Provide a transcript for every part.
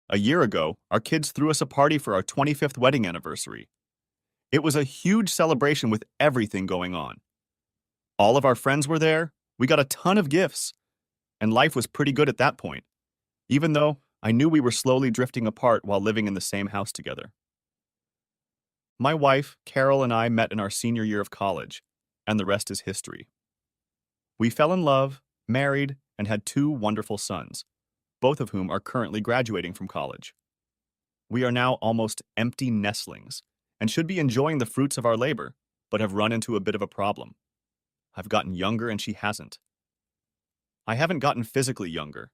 A year ago, our kids threw us a party for our 25th wedding anniversary. It was a huge celebration with everything going on. All of our friends were there, we got a ton of gifts, and life was pretty good at that point, even though I knew we were slowly drifting apart while living in the same house together. My wife, Carol, and I met in our senior year of college, and the rest is history. We fell in love, married, and had two wonderful sons, both of whom are currently graduating from college. We are now almost empty nestlings and should be enjoying the fruits of our labor, but have run into a bit of a problem. I've gotten younger and she hasn't. I haven't gotten physically younger.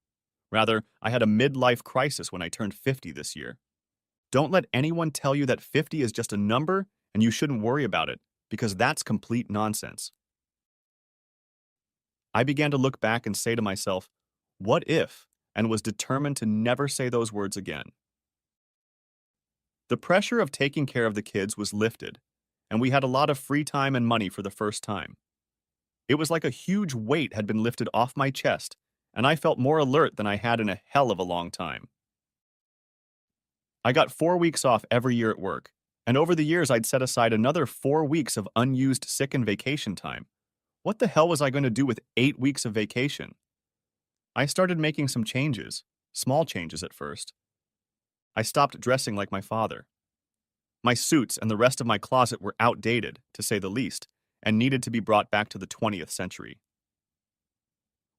Rather, I had a midlife crisis when I turned 50 this year. Don't let anyone tell you that 50 is just a number and you shouldn't worry about it, because that's complete nonsense. I began to look back and say to myself, what if, and was determined to never say those words again. The pressure of taking care of the kids was lifted, and we had a lot of free time and money for the first time. It was like a huge weight had been lifted off my chest, and I felt more alert than I had in a hell of a long time. I got 4 weeks off every year at work, and over the years I'd set aside another 4 weeks of unused sick and vacation time. What the hell was I going to do with 8 weeks of vacation? I started making some changes, small changes at first. I stopped dressing like my father. My suits and the rest of my closet were outdated, to say the least, and needed to be brought back to the 20th century.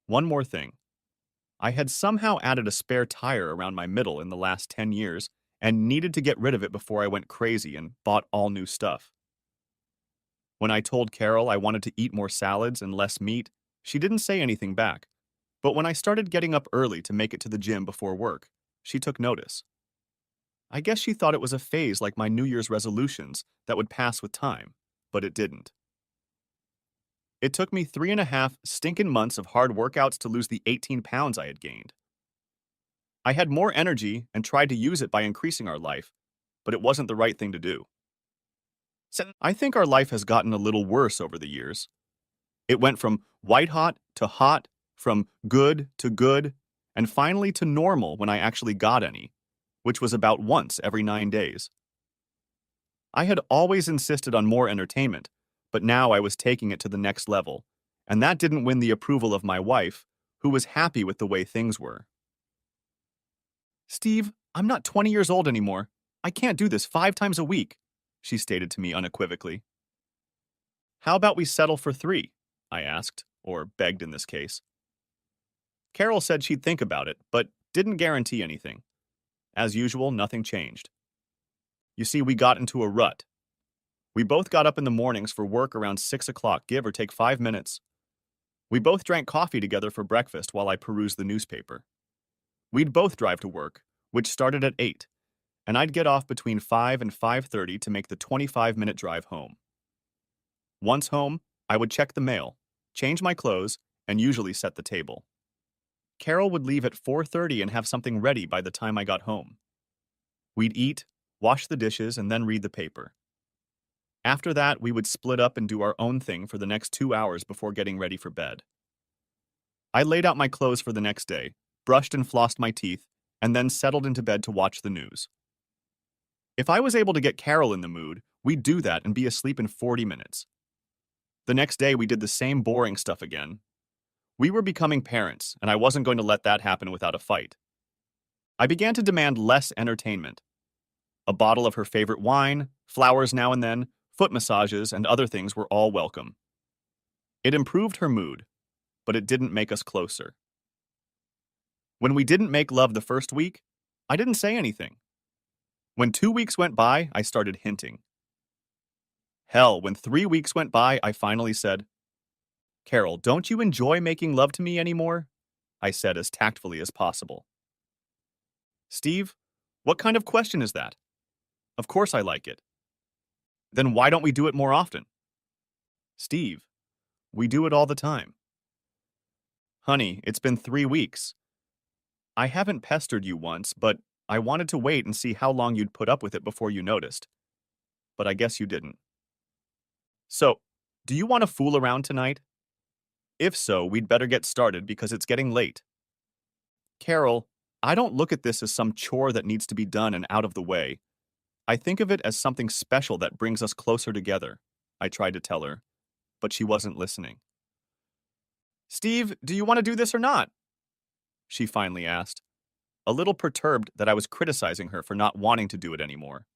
One more thing. I had somehow added a spare tire around my middle in the last 10 years and needed to get rid of it before I went crazy and bought all new stuff. When I told Carol I wanted to eat more salads and less meat, she didn't say anything back. But when I started getting up early to make it to the gym before work, she took notice. I guess she thought it was a phase like my New Year's resolutions that would pass with time, but it didn't. It took me 3.5 stinking months of hard workouts to lose the 18 pounds I had gained. I had more energy and tried to use it by increasing our life, but it wasn't the right thing to do. So I think our life has gotten a little worse over the years. It went from white hot to hot, from good to good, and finally to normal when I actually got any, which was about once every 9 days. I had always insisted on more entertainment, but now I was taking it to the next level, and that didn't win the approval of my wife, who was happy with the way things were. Steve, I'm not 20 years old anymore. I can't do this 5 times a week, she stated to me unequivocally. How about we settle for 3? I asked, or begged in this case. Carol said she'd think about it, but didn't guarantee anything. As usual, nothing changed. You see, we got into a rut. We both got up in the mornings for work around 6 o'clock, give or take 5 minutes. We both drank coffee together for breakfast while I perused the newspaper. We'd both drive to work, which started at 8, and I'd get off between 5 and 5:30 to make the 25-minute drive home. Once home, I would check the mail, change my clothes, and usually set the table. Carol would leave at 4:30 and have something ready by the time I got home. We'd eat, wash the dishes, and then read the paper. After that, we would split up and do our own thing for the next 2 hours before getting ready for bed. I laid out my clothes for the next day, brushed and flossed my teeth, and then settled into bed to watch the news. If I was able to get Carol in the mood, we'd do that and be asleep in 40 minutes. The next day, we did the same boring stuff again. We were becoming parents, and I wasn't going to let that happen without a fight. I began to demand less entertainment. A bottle of her favorite wine, flowers now and then, foot massages, and other things were all welcome. It improved her mood, but it didn't make us closer. When we didn't make love the first week, I didn't say anything. When 2 weeks went by, I started hinting. Hell, when 3 weeks went by, I finally said, Carol, don't you enjoy making love to me anymore? I said as tactfully as possible. Steve, what kind of question is that? Of course I like it. Then why don't we do it more often? Steve, we do it all the time. Honey, it's been 3 weeks. I haven't pestered you once, but I wanted to wait and see how long you'd put up with it before you noticed. But I guess you didn't. So, do you want to fool around tonight? If so, we'd better get started because it's getting late. Carol, I don't look at this as some chore that needs to be done and out of the way. I think of it as something special that brings us closer together, I tried to tell her, but she wasn't listening. Steve, do you want to do this or not? She finally asked, a little perturbed that I was criticizing her for not wanting to do it anymore.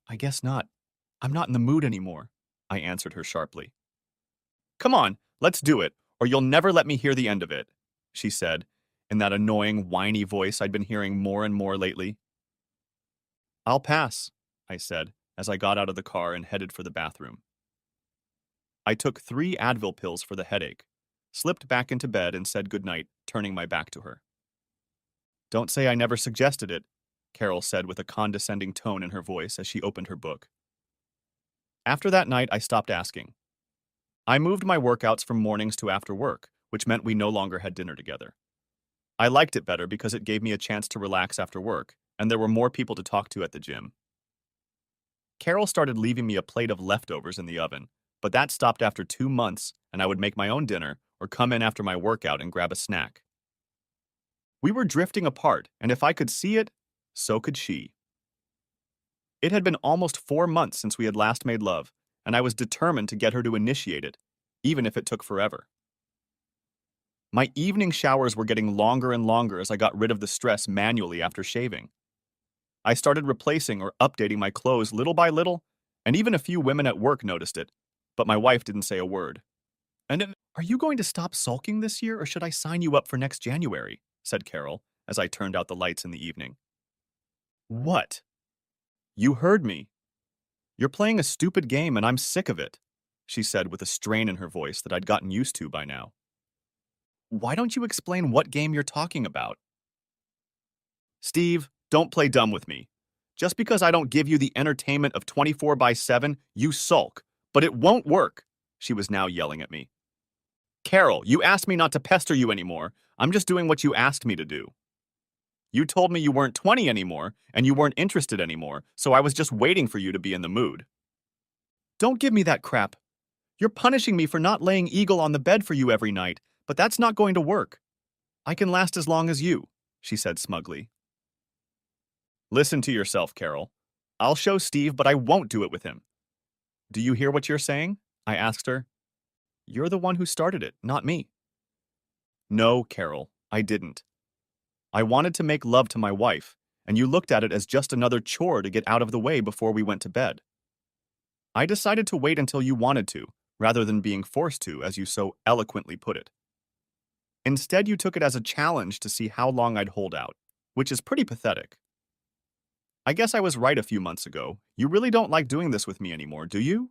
I guess not. I'm not in the mood anymore, I answered her sharply. Come on, let's do it, or you'll never let me hear the end of it, she said, in that annoying, whiny voice I'd been hearing more and more lately. I'll pass, I said, as I got out of the car and headed for the bathroom. I took 3 Advil pills for the headache, slipped back into bed and said goodnight, turning my back to her. Don't say I never suggested it, Carol said with a condescending tone in her voice as she opened her book. After that night, I stopped asking. I moved my workouts from mornings to after work, which meant we no longer had dinner together. I liked it better because it gave me a chance to relax after work, and there were more people to talk to at the gym. Carol started leaving me a plate of leftovers in the oven, but that stopped after 2 months, and I would make my own dinner or come in after my workout and grab a snack. We were drifting apart, and if I could see it, so could she. It had been almost 4 months since we had last made love, and I was determined to get her to initiate it, even if it took forever. My evening showers were getting longer and longer as I got rid of the stress manually after shaving. I started replacing or updating my clothes little by little, and even a few women at work noticed it, but my wife didn't say a word. Are you going to stop sulking this year, or should I sign you up for next January? Said Carol, as I turned out the lights in the evening. What? You heard me. You're playing a stupid game and I'm sick of it, she said with a strain in her voice that I'd gotten used to by now. Why don't you explain what game you're talking about? Steve, don't play dumb with me. Just because I don't give you the entertainment of 24/7, you sulk. But it won't work, she was now yelling at me. Carol, you asked me not to pester you anymore. I'm just doing what you asked me to do. You told me you weren't 20 anymore, and you weren't interested anymore, so I was just waiting for you to be in the mood. Don't give me that crap. You're punishing me for not laying Eagle on the bed for you every night, but that's not going to work. I can last as long as you, she said smugly. Listen to yourself, Carol. I'll show Steve, but I won't do it with him. Do you hear what you're saying? I asked her. You're the one who started it, not me. No, Carol, I didn't. I wanted to make love to my wife, and you looked at it as just another chore to get out of the way before we went to bed. I decided to wait until you wanted to, rather than being forced to, as you so eloquently put it. Instead, you took it as a challenge to see how long I'd hold out, which is pretty pathetic. I guess I was right a few months ago. You really don't like doing this with me anymore, do you?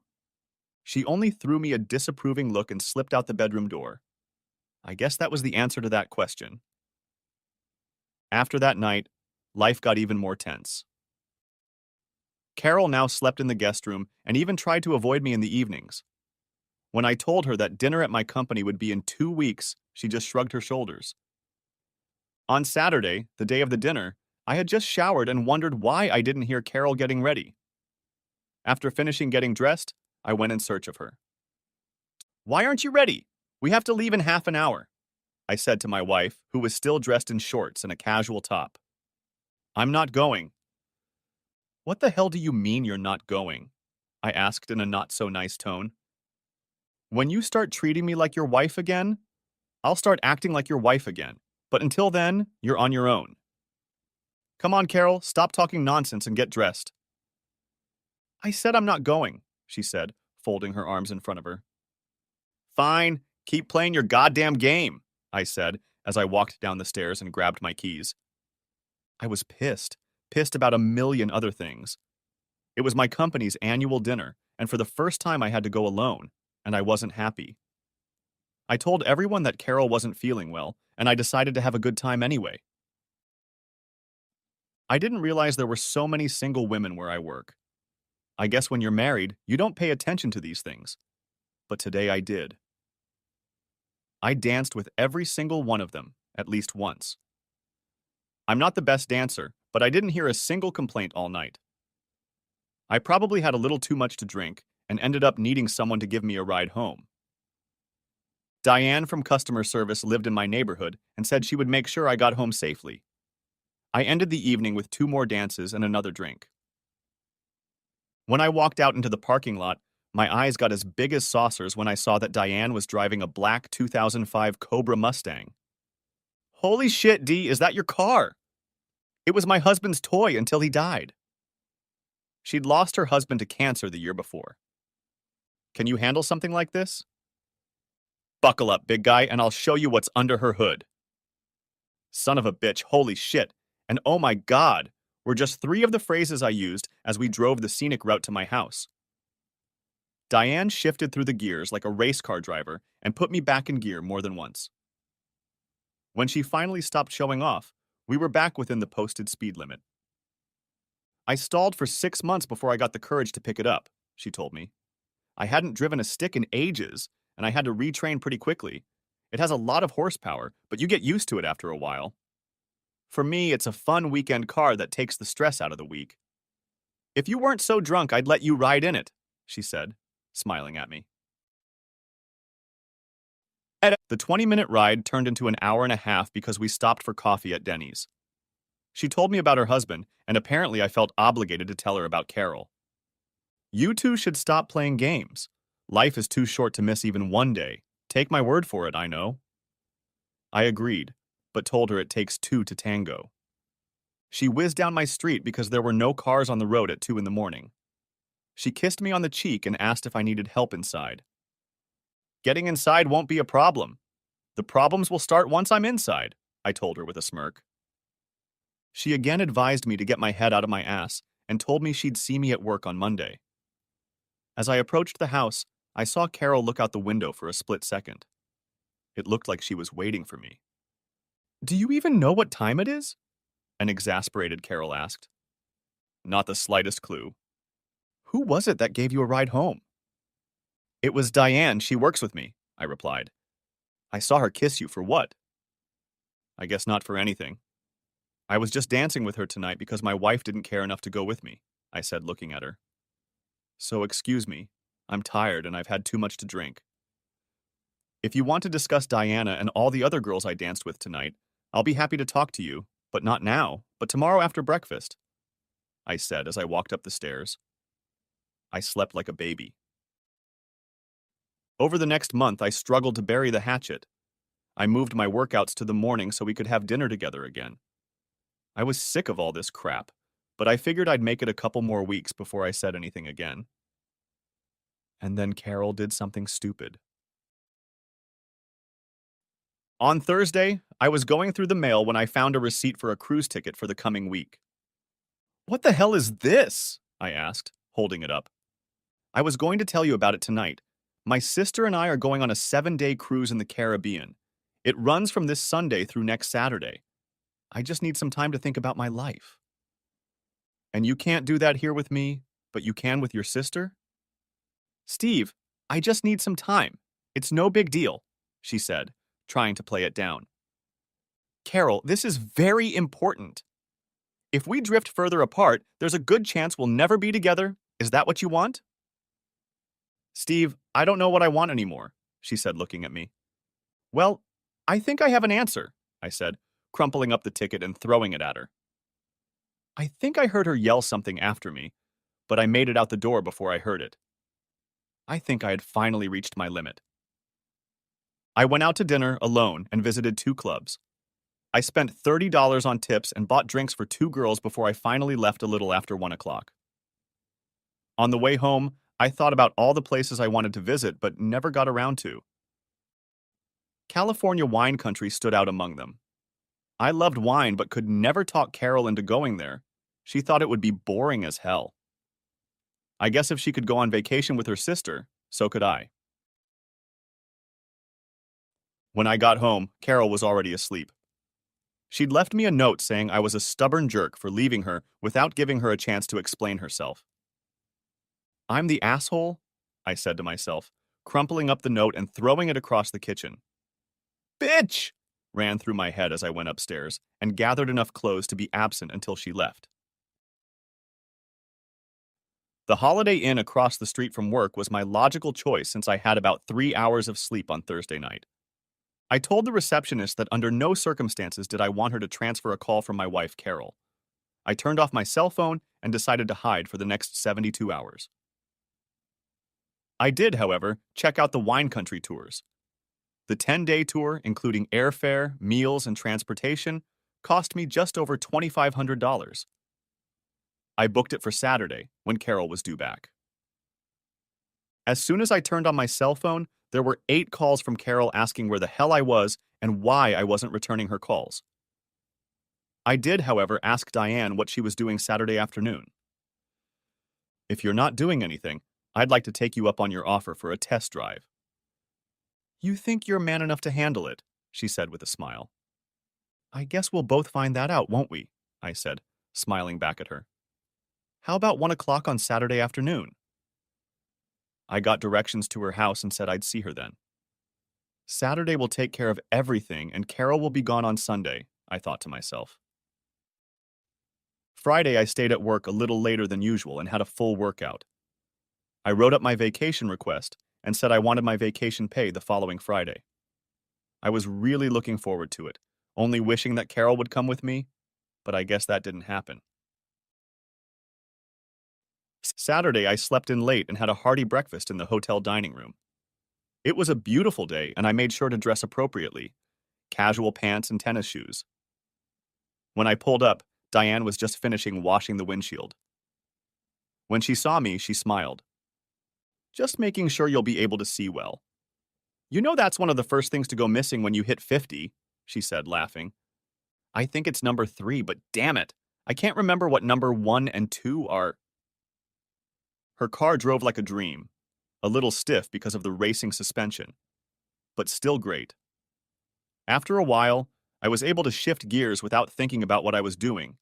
She only threw me a disapproving look and slipped out the bedroom door. I guess that was the answer to that question. After that night, life got even more tense. Carol now slept in the guest room and even tried to avoid me in the evenings. When I told her that dinner at my company would be in 2 weeks, she just shrugged her shoulders. On Saturday, the day of the dinner, I had just showered and wondered why I didn't hear Carol getting ready. After finishing getting dressed, I went in search of her. Why aren't you ready? We have to leave in half an hour, I said to my wife, who was still dressed in shorts and a casual top. I'm not going. What the hell do you mean you're not going? I asked in a not-so-nice tone. When you start treating me like your wife again, I'll start acting like your wife again. But until then, you're on your own. Come on, Carol, stop talking nonsense and get dressed. I said I'm not going, she said, folding her arms in front of her. Fine, keep playing your goddamn game, I said as I walked down the stairs and grabbed my keys. I was pissed about a million other things. It was my company's annual dinner, and for the first time I had to go alone, and I wasn't happy. I told everyone that Carol wasn't feeling well, and I decided to have a good time anyway. I didn't realize there were so many single women where I work. I guess when you're married, you don't pay attention to these things. But today I did. I danced with every single one of them, at least once. I'm not the best dancer, but I didn't hear a single complaint all night. I probably had a little too much to drink and ended up needing someone to give me a ride home. Diane from customer service lived in my neighborhood and said she would make sure I got home safely. I ended the evening with 2 more dances and another drink. When I walked out into the parking lot, my eyes got as big as saucers when I saw that Diane was driving a black 2005 Cobra Mustang. Holy shit, Dee, is that your car? It was my husband's toy until he died. She'd lost her husband to cancer the year before. Can you handle something like this? Buckle up, big guy, and I'll show you what's under her hood. Son of a bitch, holy shit. And oh my god, were just 3 of the phrases I used as we drove the scenic route to my house. Diane shifted through the gears like a race car driver and put me back in gear more than once. When she finally stopped showing off, we were back within the posted speed limit. I stalled for 6 months before I got the courage to pick it up, she told me. I hadn't driven a stick in ages, and I had to retrain pretty quickly. It has a lot of horsepower, but you get used to it after a while. For me, it's a fun weekend car that takes the stress out of the week. If you weren't so drunk, I'd let you ride in it, she said, smiling at me. The 20-minute ride turned into an hour and a half because we stopped for coffee at Denny's. She told me about her husband, and apparently I felt obligated to tell her about Carol. You two should stop playing games. Life is too short to miss even one day. Take my word for it, I know. I agreed, but told her it takes 2 to tango. She whizzed down my street because there were no cars on the road at 2 in the morning. She kissed me on the cheek and asked if I needed help inside. Getting inside won't be a problem. The problems will start once I'm inside, I told her with a smirk. She again advised me to get my head out of my ass and told me she'd see me at work on Monday. As I approached the house, I saw Carol look out the window for a split second. It looked like she was waiting for me. Do you even know what time it is? An exasperated Carol asked. Not the slightest clue. Who was it that gave you a ride home? It was Diane, she works with me, I replied. I saw her kiss you for what? I guess not for anything. I was just dancing with her tonight because my wife didn't care enough to go with me, I said, looking at her. So excuse me, I'm tired and I've had too much to drink. If you want to discuss Diana and all the other girls I danced with tonight, I'll be happy to talk to you, but not now, but tomorrow after breakfast, I said as I walked up the stairs. I slept like a baby. Over the next month, I struggled to bury the hatchet. I moved my workouts to the morning so we could have dinner together again. I was sick of all this crap, but I figured I'd make it a couple more weeks before I said anything again. And then Carol did something stupid. On Thursday, I was going through the mail when I found a receipt for a cruise ticket for the coming week. What the hell is this? I asked, holding it up. I was going to tell you about it tonight. My sister and I are going on a 7-day cruise in the Caribbean. It runs from this Sunday through next Saturday. I just need some time to think about my life. And you can't do that here with me, but you can with your sister? Steve, I just need some time. It's no big deal, she said, trying to play it down. Carol, this is very important. If we drift further apart, there's a good chance we'll never be together. Is that what you want? Steve, I don't know what I want anymore, she said, looking at me. Well, I think I have an answer, I said, crumpling up the ticket and throwing it at her. I think I heard her yell something after me, but I made it out the door before I heard it. I think I had finally reached my limit. I went out to dinner alone and visited 2 clubs. I spent $30 on tips and bought drinks for 2 girls before I finally left a little after 1 o'clock. On the way home, I thought about all the places I wanted to visit but never got around to. California wine country stood out among them. I loved wine but could never talk Carol into going there. She thought it would be boring as hell. I guess if she could go on vacation with her sister, so could I. When I got home, Carol was already asleep. She'd left me a note saying I was a stubborn jerk for leaving her without giving her a chance to explain herself. I'm the asshole, I said to myself, crumpling up the note and throwing it across the kitchen. Bitch! Ran through my head as I went upstairs and gathered enough clothes to be absent until she left. The Holiday Inn across the street from work was my logical choice since I had about 3 hours of sleep on Thursday night. I told the receptionist that under no circumstances did I want her to transfer a call from my wife, Carol. I turned off my cell phone and decided to hide for the next 72 hours. I did, however, check out the wine country tours. The 10-day tour, including airfare, meals, and transportation, cost me just over $2,500. I booked it for Saturday, when Carol was due back. As soon as I turned on my cell phone, there were 8 calls from Carol asking where the hell I was and why I wasn't returning her calls. I did, however, ask Diane what she was doing Saturday afternoon. If you're not doing anything, I'd like to take you up on your offer for a test drive. You think you're man enough to handle it, she said with a smile. I guess we'll both find that out, won't we? I said, smiling back at her. How about 1 o'clock on Saturday afternoon? I got directions to her house and said I'd see her then. Saturday will take care of everything and Carol will be gone on Sunday, I thought to myself. Friday, I stayed at work a little later than usual and had a full workout. I wrote up my vacation request and said I wanted my vacation pay the following Friday. I was really looking forward to it, only wishing that Carol would come with me, but I guess that didn't happen. Saturday, I slept in late and had a hearty breakfast in the hotel dining room. It was a beautiful day, and I made sure to dress appropriately, casual pants and tennis shoes. When I pulled up, Diane was just finishing washing the windshield. When she saw me, she smiled. Just making sure you'll be able to see well. You know that's one of the first things to go missing when you hit 50, she said, laughing. I think it's number 3, but damn it, I can't remember what number 1 and 2 are. Her car drove like a dream, a little stiff because of the racing suspension, but still great. After a while, I was able to shift gears without thinking about what I was doing,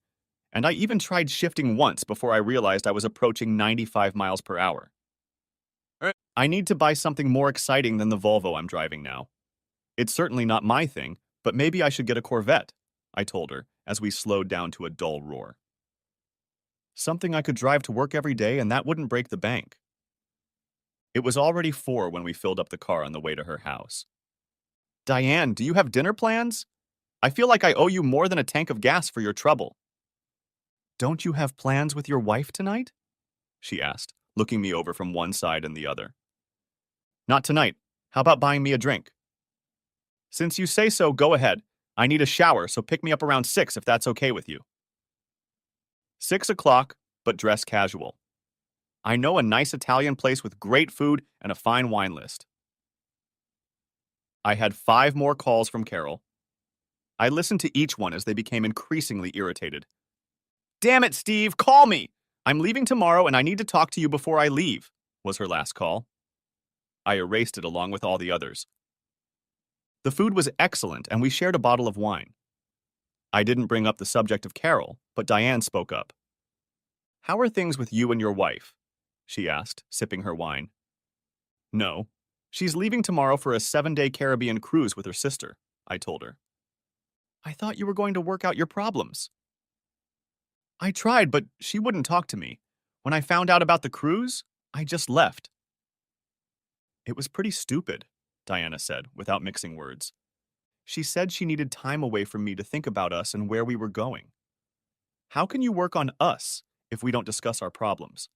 and I even tried shifting once before I realized I was approaching 95 miles per hour. I need to buy something more exciting than the Volvo I'm driving now. It's certainly not my thing, but maybe I should get a Corvette, I told her as we slowed down to a dull roar. Something I could drive to work every day and that wouldn't break the bank. It was already 4 when we filled up the car on the way to her house. Diane, do you have dinner plans? I feel like I owe you more than a tank of gas for your trouble. Don't you have plans with your wife tonight? She asked, looking me over from one side and the other. Not tonight. How about buying me a drink? Since you say so, go ahead. I need a shower, so pick me up around 6 if that's okay with you. 6 o'clock, but dress casual. I know a nice Italian place with great food and a fine wine list. I had 5 more calls from Carol. I listened to each one as they became increasingly irritated. Damn it, Steve, call me! I'm leaving tomorrow and I need to talk to you before I leave, was her last call. I erased it along with all the others. The food was excellent and we shared a bottle of wine. I didn't bring up the subject of Carol, but Diane spoke up. How are things with you and your wife? She asked, sipping her wine. No. She's leaving tomorrow for a 7-day Caribbean cruise with her sister, I told her. I thought you were going to work out your problems. I tried, but she wouldn't talk to me. When I found out about the cruise, I just left. It was pretty stupid, Diana said, without mixing words. She said she needed time away from me to think about us and where we were going. How can you work on us if we don't discuss our problems?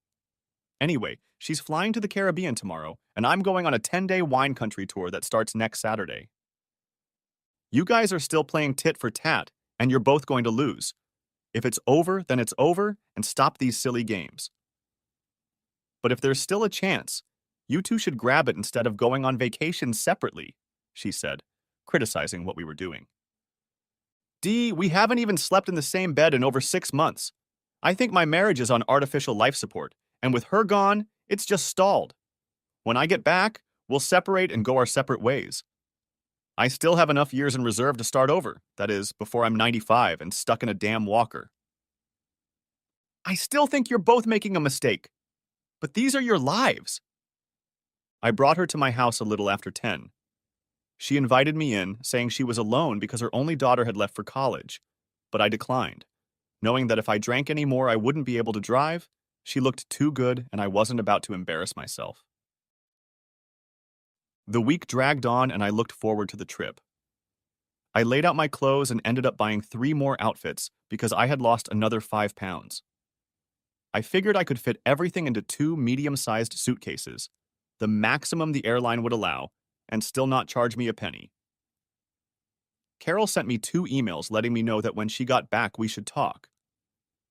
Anyway, she's flying to the Caribbean tomorrow, and I'm going on a 10-day wine country tour that starts next Saturday. You guys are still playing tit for tat, and you're both going to lose. If it's over, then it's over, and stop these silly games. But if there's still a chance, you two should grab it instead of going on vacation separately, she said, criticizing what we were doing. Dee, we haven't even slept in the same bed in over 6 months. I think my marriage is on artificial life support, and with her gone, it's just stalled. When I get back, we'll separate and go our separate ways. I still have enough years in reserve to start over, that is, before I'm 95 and stuck in a damn walker. I still think you're both making a mistake. But these are your lives. I brought her to my house a little after 10. She invited me in, saying she was alone because her only daughter had left for college, but I declined. Knowing that if I drank any more I wouldn't be able to drive, she looked too good and I wasn't about to embarrass myself. The week dragged on and I looked forward to the trip. I laid out my clothes and ended up buying 3 more outfits because I had lost another 5 pounds. I figured I could fit everything into 2 medium-sized suitcases, the maximum the airline would allow, and still not charge me a penny. Carol sent me 2 emails letting me know that when she got back we should talk.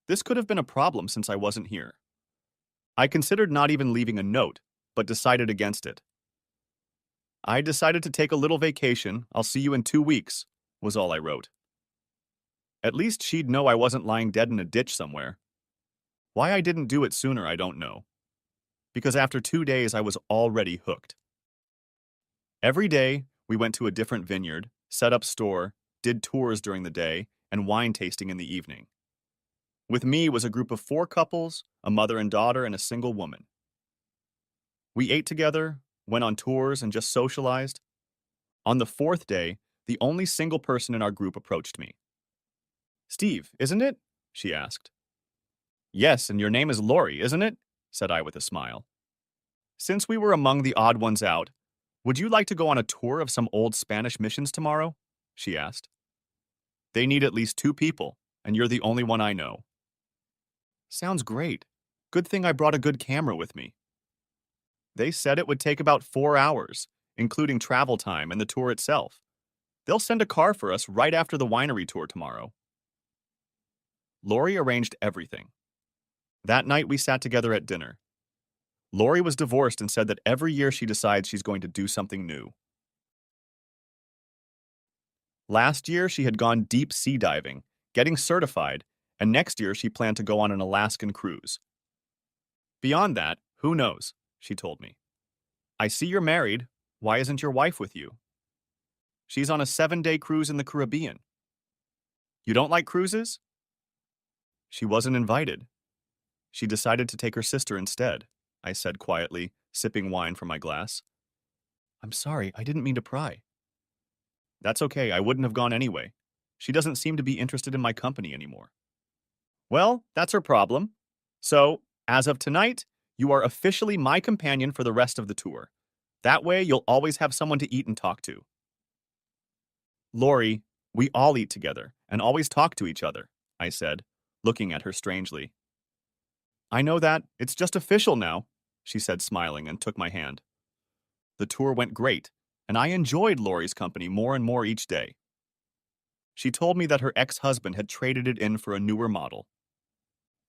This could have been a problem since I wasn't here. I considered not even leaving a note, but decided against it. I decided to take a little vacation. I'll see you in 2 weeks, was all I wrote. At least she'd know I wasn't lying dead in a ditch somewhere. Why I didn't do it sooner, I don't know. Because after 2 days, I was already hooked. Every day, we went to a different vineyard, set up store, did tours during the day, and wine tasting in the evening. With me was a group of 4 couples, a mother and daughter, and a single woman. We ate together, went on tours, and just socialized. On the 4th day, the only single person in our group approached me. "Steve, isn't it?" she asked. "Yes, and your name is Lori, isn't it?" said I with a smile. "Since we were among the odd ones out, would you like to go on a tour of some old Spanish missions tomorrow?" she asked. "They need at least 2 people, and you're the only one I know." "Sounds great. Good thing I brought a good camera with me." They said it would take about 4 hours, including travel time and the tour itself. They'll send a car for us right after the winery tour tomorrow. Lori arranged everything. That night we sat together at dinner. Lori was divorced and said that every year she decides she's going to do something new. Last year she had gone deep sea diving, getting certified, and next year she planned to go on an Alaskan cruise. Beyond that, who knows, she told me. "I see you're married. Why isn't your wife with you?" "She's on a 7-day cruise in the Caribbean." "You don't like cruises?" "She wasn't invited. She decided to take her sister instead," I said quietly, sipping wine from my glass. "I'm sorry, I didn't mean to pry." "That's okay, I wouldn't have gone anyway. She doesn't seem to be interested in my company anymore." "Well, that's her problem. So, as of tonight, you are officially my companion for the rest of the tour. That way, you'll always have someone to eat and talk to." "Lori, we all eat together and always talk to each other," I said, looking at her strangely. "I know that. It's just official now," she said, smiling, and took my hand. The tour went great, and I enjoyed Lori's company more and more each day. She told me that her ex-husband had traded it in for a newer model.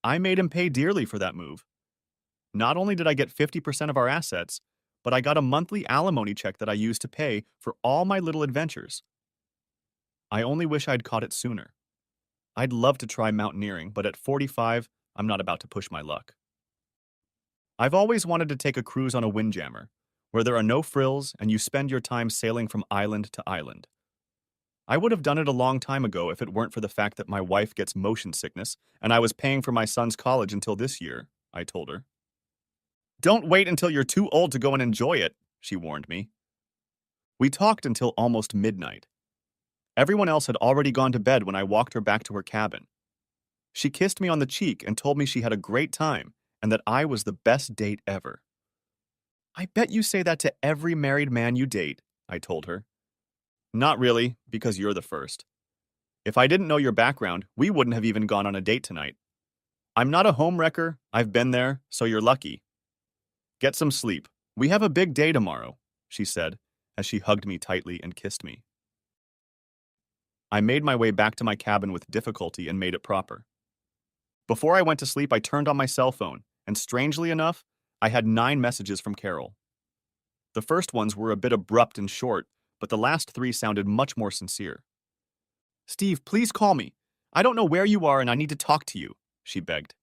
I made him pay dearly for that move. Not only did I get 50% of our assets, but I got a monthly alimony check that I used to pay for all my little adventures. I only wish I'd caught it sooner. I'd love to try mountaineering, but at 45, I'm not about to push my luck. I've always wanted to take a cruise on a windjammer, where there are no frills and you spend your time sailing from island to island. I would have done it a long time ago if it weren't for the fact that my wife gets motion sickness and I was paying for my son's college until this year, I told her. "Don't wait until you're too old to go and enjoy it," she warned me. We talked until almost midnight. Everyone else had already gone to bed when I walked her back to her cabin. She kissed me on the cheek and told me she had a great time and that I was the best date ever. "I bet you say that to every married man you date," I told her. "Not really, because you're the first. If I didn't know your background, we wouldn't have even gone on a date tonight. I'm not a homewrecker, I've been there, so you're lucky. Get some sleep. We have a big day tomorrow," she said, as she hugged me tightly and kissed me. I made my way back to my cabin with difficulty and made it proper. Before I went to sleep, I turned on my cell phone, and strangely enough, I had 9 messages from Carol. The first ones were a bit abrupt and short, but the last 3 sounded much more sincere. "Steve, please call me. I don't know where you are and I need to talk to you," she begged.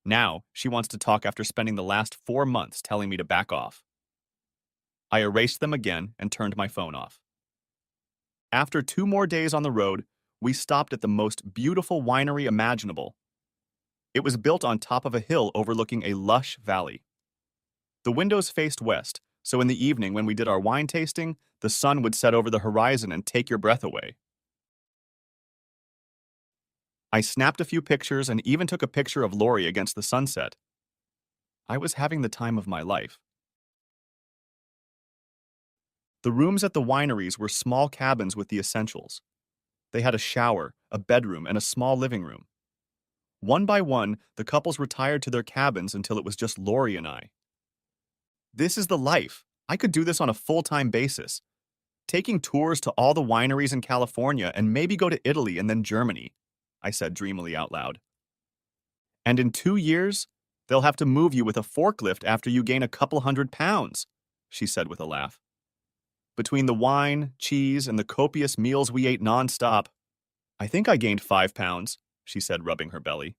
Now, she wants to talk after spending the last 4 months telling me to back off. I erased them again and turned my phone off. After 2 more days on the road, we stopped at the most beautiful winery imaginable. It was built on top of a hill overlooking a lush valley. The windows faced west, so in the evening when we did our wine tasting, the sun would set over the horizon and take your breath away. I snapped a few pictures and even took a picture of Lori against the sunset. I was having the time of my life. The rooms at the wineries were small cabins with the essentials. They had a shower, a bedroom, and a small living room. One by one, the couples retired to their cabins until it was just Lori and I. This is the life. I could do this on a full-time basis, taking tours to all the wineries in California and maybe go to Italy and then Germany, I said dreamily out loud. And in 2 years, they'll have to move you with a forklift after you gain a couple 100 pounds, she said with a laugh. Between the wine, cheese, and the copious meals we ate nonstop, I think I gained 5 pounds, she said, rubbing her belly.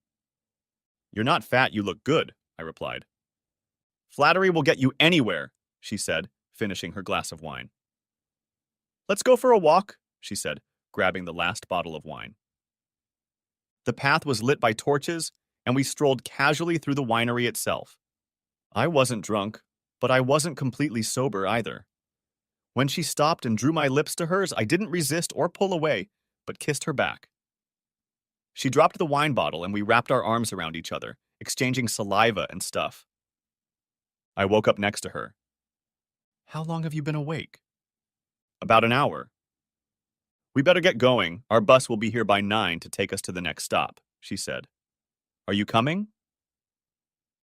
You're not fat, you look good, I replied. Flattery will get you anywhere, she said, finishing her glass of wine. Let's go for a walk, she said, grabbing the last bottle of wine. The path was lit by torches, and we strolled casually through the winery itself. I wasn't drunk, but I wasn't completely sober either. When she stopped and drew my lips to hers, I didn't resist or pull away, but kissed her back. She dropped the wine bottle and we wrapped our arms around each other, exchanging saliva and stuff. I woke up next to her. How long have you been awake? About an hour. We better get going. Our bus will be here by 9 to take us to the next stop, she said. Are you coming?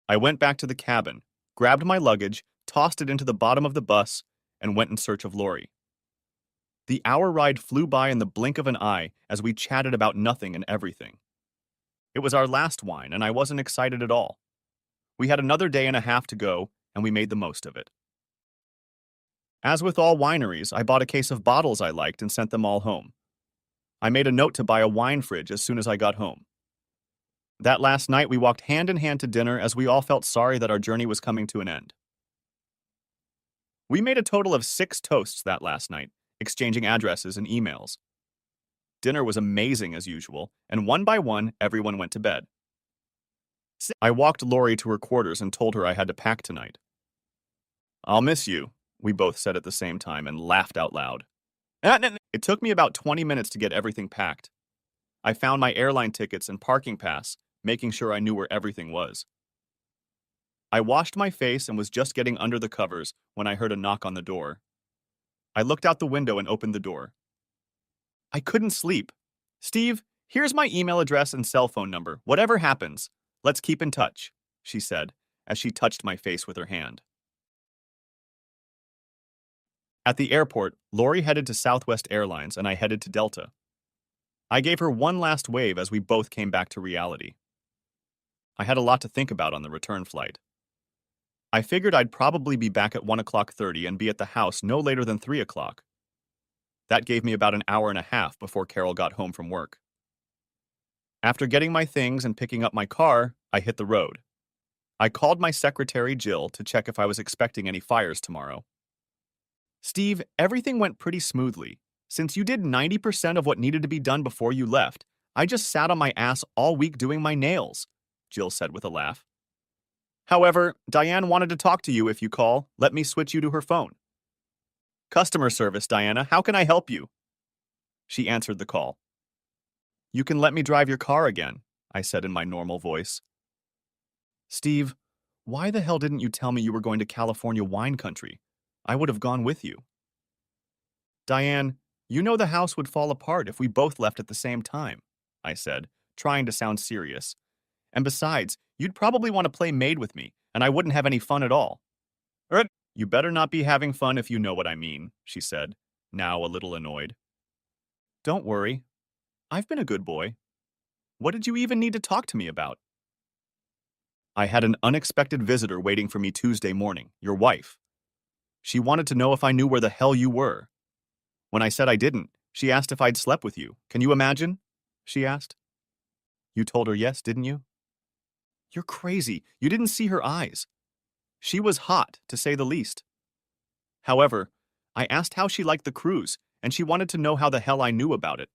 I went back to the cabin, grabbed my luggage, tossed it into the bottom of the bus, and went in search of Lori. The hour ride flew by in the blink of an eye as we chatted about nothing and everything. It was our last wine, and I wasn't excited at all. We had another day and a half to go, and we made the most of it. As with all wineries, I bought a case of bottles I liked and sent them all home. I made a note to buy a wine fridge as soon as I got home. That last night, we walked hand in hand to dinner as we all felt sorry that our journey was coming to an end. We made a total of 6 toasts that last night, exchanging addresses and emails. Dinner was amazing as usual, and one by one, everyone went to bed. I walked Lori to her quarters and told her I had to pack tonight. I'll miss you, we both said at the same time and laughed out loud. It took me about 20 minutes to get everything packed. I found my airline tickets and parking pass, making sure I knew where everything was. I washed my face and was just getting under the covers when I heard a knock on the door. I looked out the window and opened the door. I couldn't sleep. Steve, here's my email address and cell phone number. Whatever happens, let's keep in touch, she said, as she touched my face with her hand. At the airport, Lori headed to Southwest Airlines and I headed to Delta. I gave her one last wave as we both came back to reality. I had a lot to think about on the return flight. I figured I'd probably be back at 1:30 and be at the house no later than 3 o'clock. That gave me about an hour and a half before Carol got home from work. After getting my things and picking up my car, I hit the road. I called my secretary, Jill, to check if I was expecting any fires tomorrow. Steve, everything went pretty smoothly. Since you did 90% of what needed to be done before you left, I just sat on my ass all week doing my nails, Jill said with a laugh. However, Diane wanted to talk to you if you call. Let me switch you to her phone. Customer service, Diana, how can I help you? She answered the call. You can let me drive your car again, I said in my normal voice. Steve, why the hell didn't you tell me you were going to California wine country? I would have gone with you. Diane, you know the house would fall apart if we both left at the same time, I said, trying to sound serious. And besides, you'd probably want to play maid with me, and I wouldn't have any fun at all. You better not be having fun if you know what I mean, she said, now a little annoyed. Don't worry. I've been a good boy. What did you even need to talk to me about? I had an unexpected visitor waiting for me Tuesday morning, your wife. She wanted to know if I knew where the hell you were. When I said I didn't, she asked if I'd slept with you. Can you imagine? She asked. You told her yes, didn't you? You're crazy. You didn't see her eyes. She was hot, to say the least. However, I asked how she liked the cruise, and she wanted to know how the hell I knew about it.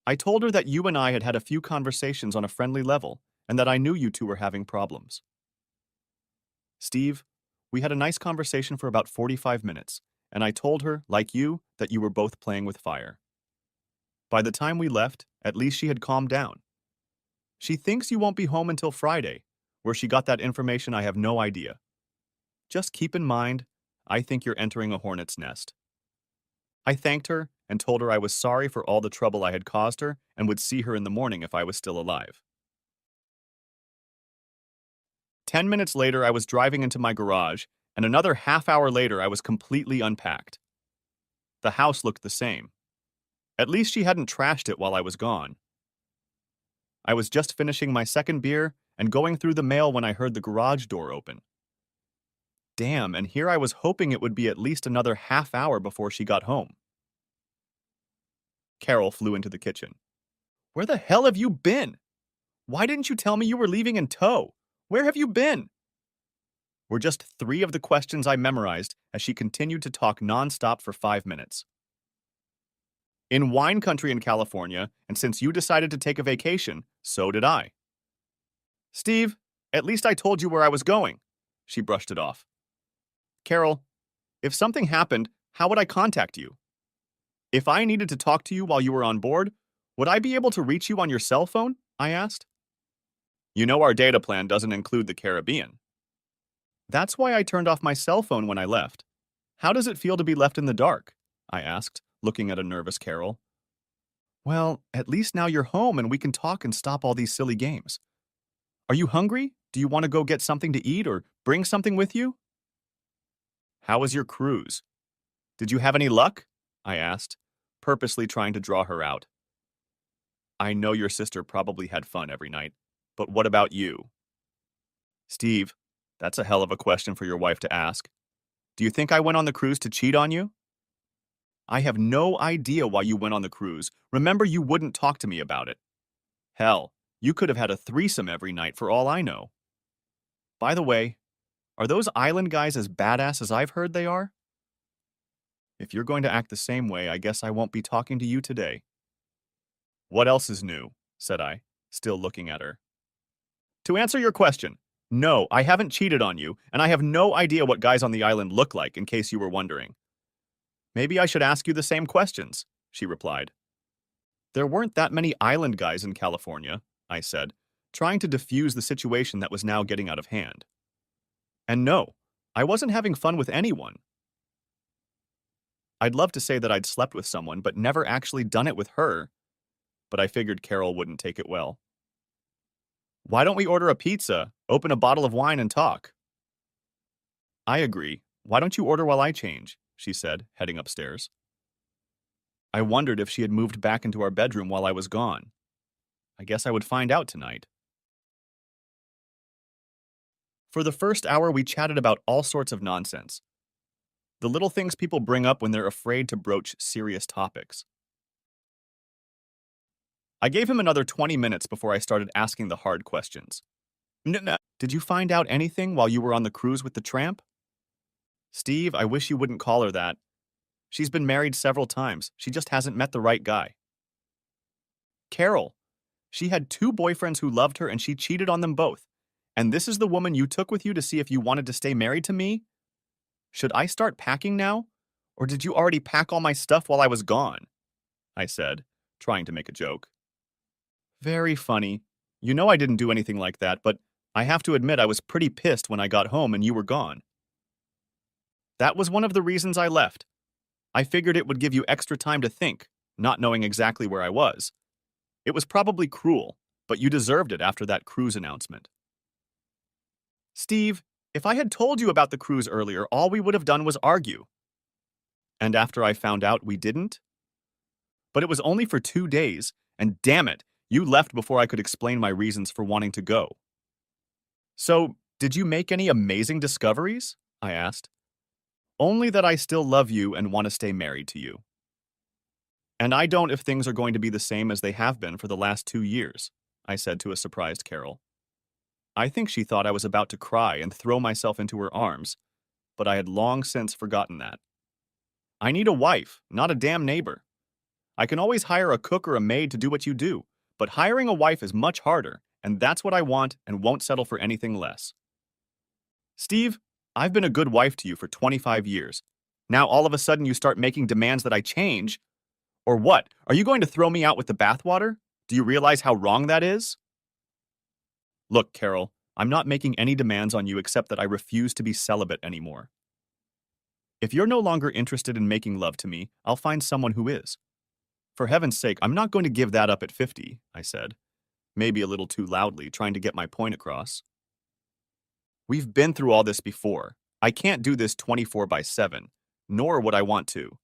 I told her that you and I had had a few conversations on a friendly level, and that I knew you two were having problems. Steve, we had a nice conversation for about 45 minutes, and I told her, like you, that you were both playing with fire. By the time we left, at least she had calmed down. She thinks you won't be home until Friday. Where she got that information, I have no idea. Just keep in mind, I think you're entering a hornet's nest. I thanked her and told her I was sorry for all the trouble I had caused her and would see her in the morning if I was still alive. 10 minutes later, I was driving into my garage, and another half hour later, I was completely unpacked. The house looked the same. At least she hadn't trashed it while I was gone. I was just finishing my second beer and going through the mail when I heard the garage door open. Damn, and here I was hoping it would be at least another half hour before she got home. Carol flew into the kitchen. Where the hell have you been? Why didn't you tell me you were leaving in tow? Where have you been? Were just 3 of the questions I memorized as she continued to talk nonstop for 5 minutes. In wine country in California, and since you decided to take a vacation, so did I. Steve, at least I told you where I was going. She brushed it off. Carol, if something happened, how would I contact you? If I needed to talk to you while you were on board, would I be able to reach you on your cell phone? I asked. You know our data plan doesn't include the Caribbean. That's why I turned off my cell phone when I left. How does it feel to be left in the dark? I asked, looking at a nervous Carol. Well, at least now you're home and we can talk and stop all these silly games. Are you hungry? Do you want to go get something to eat or bring something with you? How was your cruise? Did you have any luck? I asked, purposely trying to draw her out. I know your sister probably had fun every night, but what about you? Steve, that's a hell of a question for your wife to ask. Do you think I went on the cruise to cheat on you? I have no idea why you went on the cruise. Remember, you wouldn't talk to me about it. Hell, you could have had a threesome every night for all I know. By the way, are those island guys as badass as I've heard they are? If you're going to act the same way, I guess I won't be talking to you today. What else is new? Said I, still looking at her. To answer your question, no, I haven't cheated on you, and I have no idea what guys on the island look like, in case you were wondering. Maybe I should ask you the same questions, she replied. There weren't that many island guys in California, I said, trying to diffuse the situation that was now getting out of hand. And no, I wasn't having fun with anyone. I'd love to say that I'd slept with someone, but never actually done it with her. But I figured Carol wouldn't take it well. Why don't we order a pizza, open a bottle of wine, and talk? I agree. Why don't you order while I change? She said, heading upstairs. I wondered if she had moved back into our bedroom while I was gone. I guess I would find out tonight. For the first hour, we chatted about all sorts of nonsense. The little things people bring up when they're afraid to broach serious topics. I gave him another 20 minutes before I started asking the hard questions. Did you find out anything while you were on the cruise with the tramp? Steve, I wish you wouldn't call her that. She's been married several times. She just hasn't met the right guy. Carol, she had 2 boyfriends who loved her and she cheated on them both. And this is the woman you took with you to see if you wanted to stay married to me? Should I start packing now? Or did you already pack all my stuff while I was gone? I said, trying to make a joke. Very funny. You know I didn't do anything like that, but I have to admit I was pretty pissed when I got home and you were gone. That was one of the reasons I left. I figured it would give you extra time to think, not knowing exactly where I was. It was probably cruel, but you deserved it after that cruise announcement. Steve, if I had told you about the cruise earlier, all we would have done was argue. And after I found out, we didn't? But it was only for 2 days, and damn it, you left before I could explain my reasons for wanting to go. So, did you make any amazing discoveries? I asked. Only that I still love you and want to stay married to you. And I don't if things are going to be the same as they have been for the last 2 years, I said to a surprised Carol. I think she thought I was about to cry and throw myself into her arms, but I had long since forgotten that. I need a wife, not a damn neighbor. I can always hire a cook or a maid to do what you do, but hiring a wife is much harder, and that's what I want and won't settle for anything less. Steve, I've been a good wife to you for 25 years. Now all of a sudden you start making demands that I change? Or what? Are you going to throw me out with the bathwater? Do you realize how wrong that is? Look, Carol, I'm not making any demands on you except that I refuse to be celibate anymore. If you're no longer interested in making love to me, I'll find someone who is. For heaven's sake, I'm not going to give that up at 50, I said, maybe a little too loudly, trying to get my point across. We've been through all this before. I can't do this 24 by 7, nor would I want to.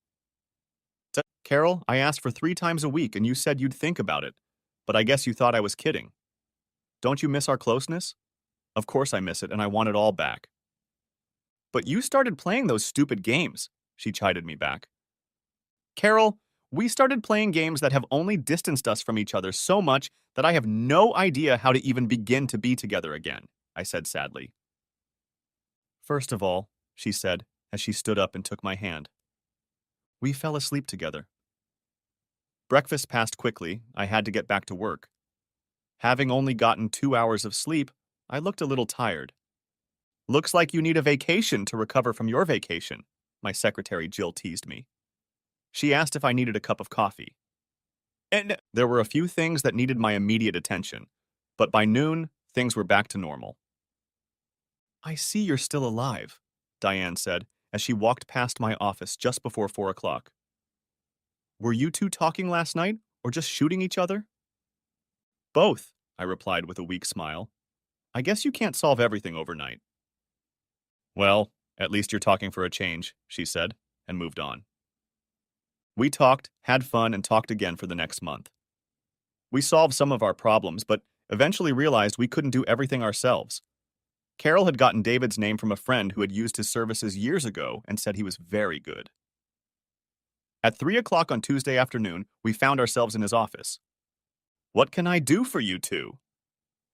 Carol, I asked for 3 times a week and you said you'd think about it, but I guess you thought I was kidding. Don't you miss our closeness? Of course I miss it and I want it all back. But you started playing those stupid games, she chided me back. Carol, we started playing games that have only distanced us from each other so much that I have no idea how to even begin to be together again, I said sadly. First of all, she said, as she stood up and took my hand, we fell asleep together. Breakfast passed quickly. I had to get back to work. Having only gotten 2 hours of sleep, I looked a little tired. Looks like you need a vacation to recover from your vacation, my secretary Jill teased me. She asked if I needed a cup of coffee. And there were a few things that needed my immediate attention, but by noon, things were back to normal. I see you're still alive, Diane said as she walked past my office just before 4 o'clock. Were you two talking last night, or just shooting each other? Both, I replied with a weak smile. I guess you can't solve everything overnight. Well, at least you're talking for a change, she said, and moved on. We talked, had fun, and talked again for the next month. We solved some of our problems, but eventually realized we couldn't do everything ourselves. Carol had gotten David's name from a friend who had used his services years ago and said he was very good. At 3 o'clock on Tuesday afternoon, we found ourselves in his office. What can I do for you two?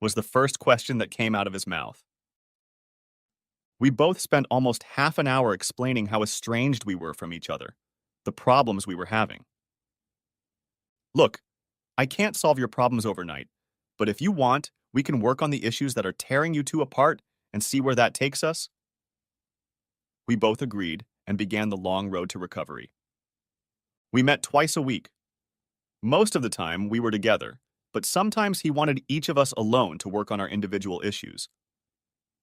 Was the first question that came out of his mouth. We both spent almost half an hour explaining how estranged we were from each other, the problems we were having. Look, I can't solve your problems overnight, but if you want, we can work on the issues that are tearing you two apart and see where that takes us. We both agreed and began the long road to recovery. We met twice a week. Most of the time, we were together, but sometimes he wanted each of us alone to work on our individual issues.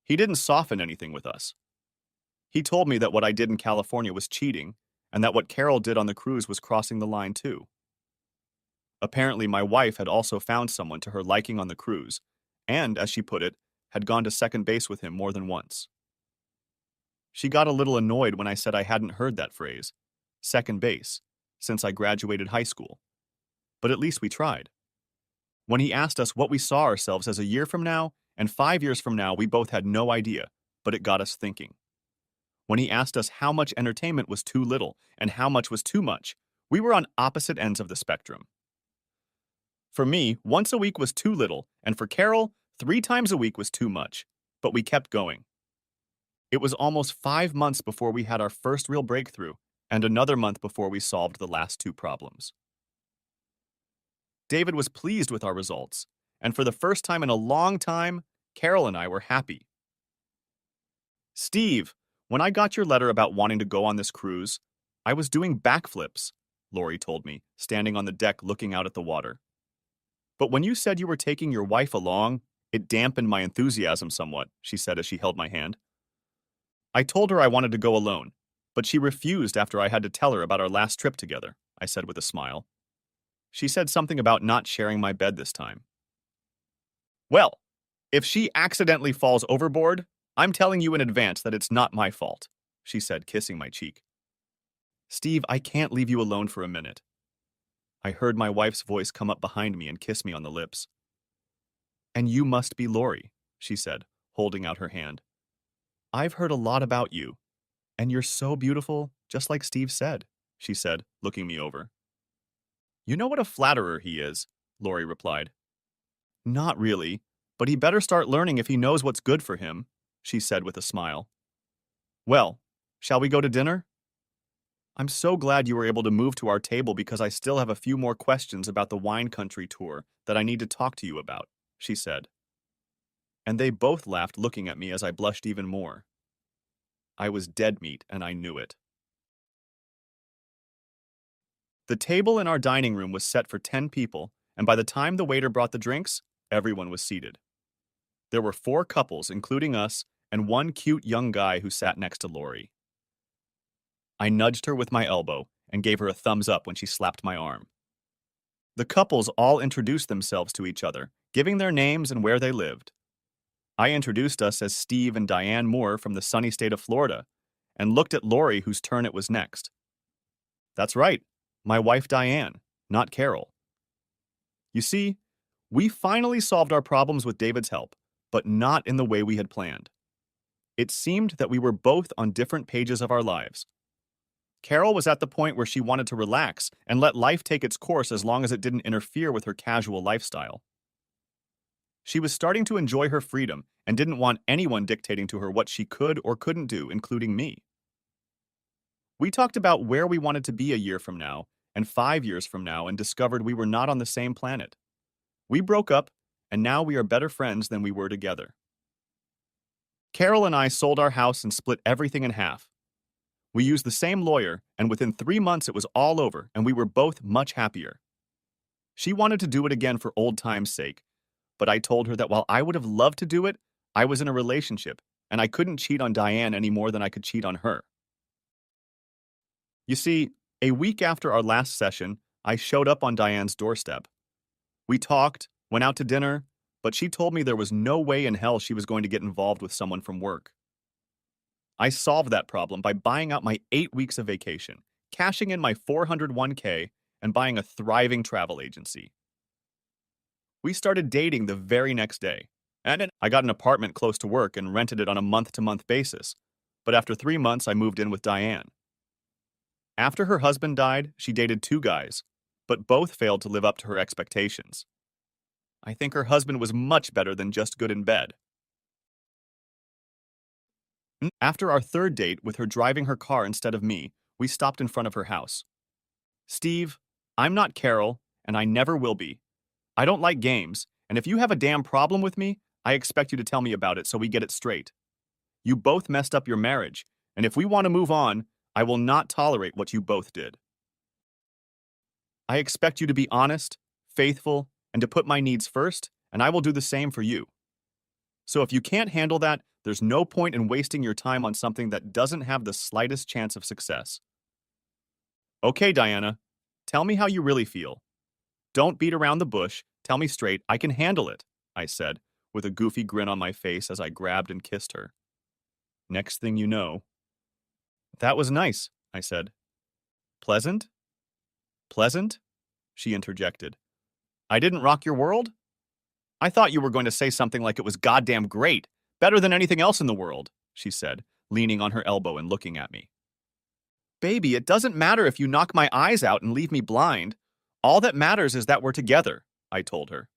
He didn't soften anything with us. He told me that what I did in California was cheating, and that what Carol did on the cruise was crossing the line too. Apparently, my wife had also found someone to her liking on the cruise, and, as she put it, had gone to second base with him more than once. She got a little annoyed when I said I hadn't heard that phrase, second base, since I graduated high school. But at least we tried. When he asked us what we saw ourselves as a year from now and 5 years from now, we both had no idea, but it got us thinking. When he asked us how much entertainment was too little and how much was too much, we were on opposite ends of the spectrum. For me, once a week was too little, and for Carol, 3 times a week was too much, but we kept going. It was almost 5 months before we had our first real breakthrough, and another month before we solved the last 2 problems. David was pleased with our results, and for the first time in a long time, Carol and I were happy. Steve, when I got your letter about wanting to go on this cruise, I was doing backflips, Lori told me, standing on the deck looking out at the water. But when you said you were taking your wife along, it dampened my enthusiasm somewhat, she said as she held my hand. I told her I wanted to go alone, but she refused after I had to tell her about our last trip together, I said with a smile. She said something about not sharing my bed this time. Well, if she accidentally falls overboard, I'm telling you in advance that it's not my fault, she said, kissing my cheek. Steve, I can't leave you alone for a minute. I heard my wife's voice come up behind me and kiss me on the lips. And you must be Lori, she said, holding out her hand. I've heard a lot about you, and you're so beautiful, just like Steve said, she said, looking me over. You know what a flatterer he is, Lori replied. Not really, but he better start learning if he knows what's good for him, she said with a smile. Well, shall we go to dinner? I'm so glad you were able to move to our table because I still have a few more questions about the wine country tour that I need to talk to you about, she said. And they both laughed, looking at me as I blushed even more. I was dead meat, and I knew it. The table in our dining room was set for 10 people, and by the time the waiter brought the drinks, everyone was seated. There were 4 couples, including us, and one cute young guy who sat next to Lori. I nudged her with my elbow and gave her a thumbs up when she slapped my arm. The couples all introduced themselves to each other, giving their names and where they lived. I introduced us as Steve and Diane Moore from the sunny state of Florida, and looked at Lori, whose turn it was next. That's right, my wife Diane, not Carol. You see, we finally solved our problems with David's help, but not in the way we had planned. It seemed that we were both on different pages of our lives. Carol was at the point where she wanted to relax and let life take its course as long as it didn't interfere with her casual lifestyle. She was starting to enjoy her freedom and didn't want anyone dictating to her what she could or couldn't do, including me. We talked about where we wanted to be a year from now and 5 years from now and discovered we were not on the same planet. We broke up, and now we are better friends than we were together. Carol and I sold our house and split everything in half. We used the same lawyer, and within 3 months it was all over, and we were both much happier. She wanted to do it again for old time's sake, but I told her that while I would have loved to do it, I was in a relationship, and I couldn't cheat on Diane any more than I could cheat on her. You see, a week after our last session, I showed up on Diane's doorstep. We talked, went out to dinner, but she told me there was no way in hell she was going to get involved with someone from work. I solved that problem by buying out my 8 weeks of vacation, cashing in my 401k, and buying a thriving travel agency. We started dating the very next day, and I got an apartment close to work and rented it on a month-to-month basis, but after 3 months I moved in with Diane. After her husband died, she dated 2 guys, but both failed to live up to her expectations. I think her husband was much better than just good in bed. After our 3rd date with her driving her car instead of me, we stopped in front of her house. Steve, I'm not Carol, and I never will be. I don't like games, and if you have a damn problem with me, I expect you to tell me about it so we get it straight. You both messed up your marriage, and if we want to move on, I will not tolerate what you both did. I expect you to be honest, faithful, and to put my needs first, and I will do the same for you. So if you can't handle that, there's no point in wasting your time on something that doesn't have the slightest chance of success. Okay, Diana, tell me how you really feel. Don't beat around the bush, tell me straight, I can handle it, I said, with a goofy grin on my face as I grabbed and kissed her. Next thing you know... That was nice, I said. Pleasant? Pleasant? She interjected. I didn't rock your world? I thought you were going to say something like it was goddamn great, better than anything else in the world, she said, leaning on her elbow and looking at me. Baby, it doesn't matter if you knock my eyes out and leave me blind. All that matters is that we're together, I told her.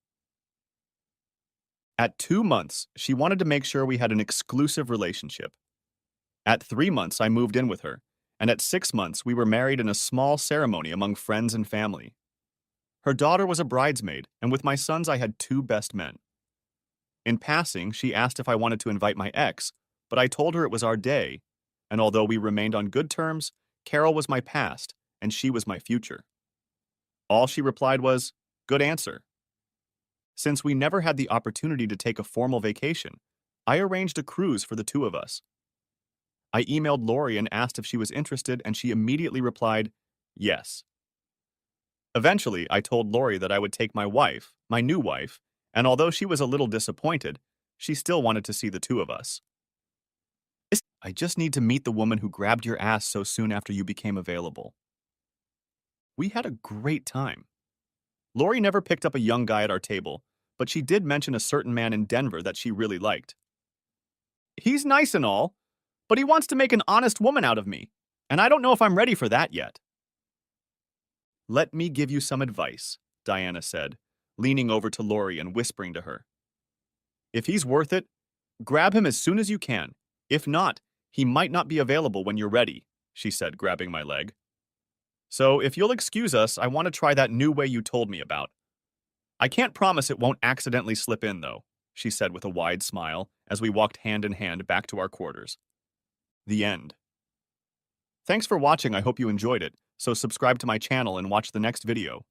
At 2 months, she wanted to make sure we had an exclusive relationship. At 3 months, I moved in with her, and at 6 months, we were married in a small ceremony among friends and family. Her daughter was a bridesmaid, and with my sons, I had 2 best men. In passing, she asked if I wanted to invite my ex, but I told her it was our day, and although we remained on good terms, Carol was my past, and she was my future. All she replied was, "Good answer." Since we never had the opportunity to take a formal vacation, I arranged a cruise for the 2 of us. I emailed Lori and asked if she was interested, and she immediately replied, yes. Eventually, I told Lori that I would take my wife, my new wife, and although she was a little disappointed, she still wanted to see the 2 of us. I just need to meet the woman who grabbed your ass so soon after you became available. We had a great time. Lori never picked up a young guy at our table, but she did mention a certain man in Denver that she really liked. He's nice and all, but he wants to make an honest woman out of me, and I don't know if I'm ready for that yet. Let me give you some advice, Diana said, leaning over to Lori and whispering to her. If he's worth it, grab him as soon as you can. If not, he might not be available when you're ready, she said, grabbing my leg. So if you'll excuse us, I want to try that new way you told me about. I can't promise it won't accidentally slip in, though, she said with a wide smile as we walked hand in hand back to our quarters. The end. Thanks for watching. I hope you enjoyed it, so subscribe to my channel and watch the next video.